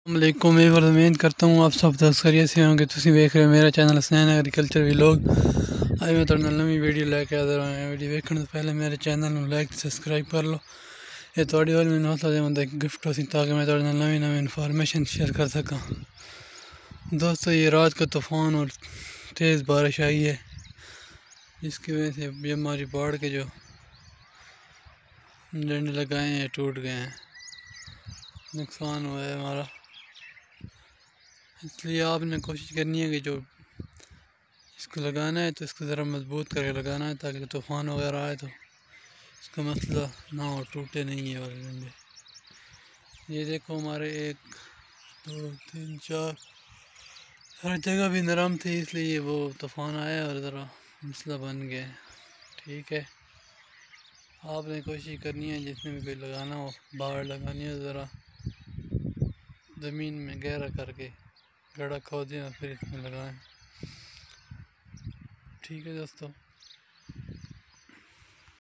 वालेकुम। मैं उम्मीद करता हूँ आप सब खैरियत से होंगे। तुम देख रहे हो मेरा चैनल हसनैन एग्रीकल्चर व्लॉग। आज मैं थोड़े नाल नवी वीडियो लेके आ रहा हूँ। वीडियो देखने से पहले मेरे चैनल को लाइक सब्सक्राइब कर लो। ये थोड़ी वाली मैंने हौसला दें एक गिफ्ट हो सी ताकि मैं थोड़े नाल नवी नवी इन्फॉर्मेशन शेयर कर सका। दोस्तों, ये रात का तूफ़ान और तेज़ बारिश आई है, जिसकी वजह से ये हमारी बाढ़ के जो डंडे लगाए हैं टूट गए हैं, नुकसान हुआ है हमारा। इसलिए आपने कोशिश करनी है कि जो इसको लगाना है तो इसको ज़रा मजबूत करके लगाना है, ताकि तूफ़ान वगैरह आए तो इसका मसला ना हो, टूटे नहीं है वाले डंडे। ये देखो हमारे 1 2 3 4 हर जगह भी नरम थी, इसलिए वो तूफ़ान आया और ज़रा मसला बन गया। ठीक है, आपने कोशिश करनी है जिसमें भी कोई लगाना हो, बाहर लगानी हो, ज़रा ज़मीन में गहरा करके गड्ढा खोदें और फिर इसमें लगाएं। ठीक है दोस्तों।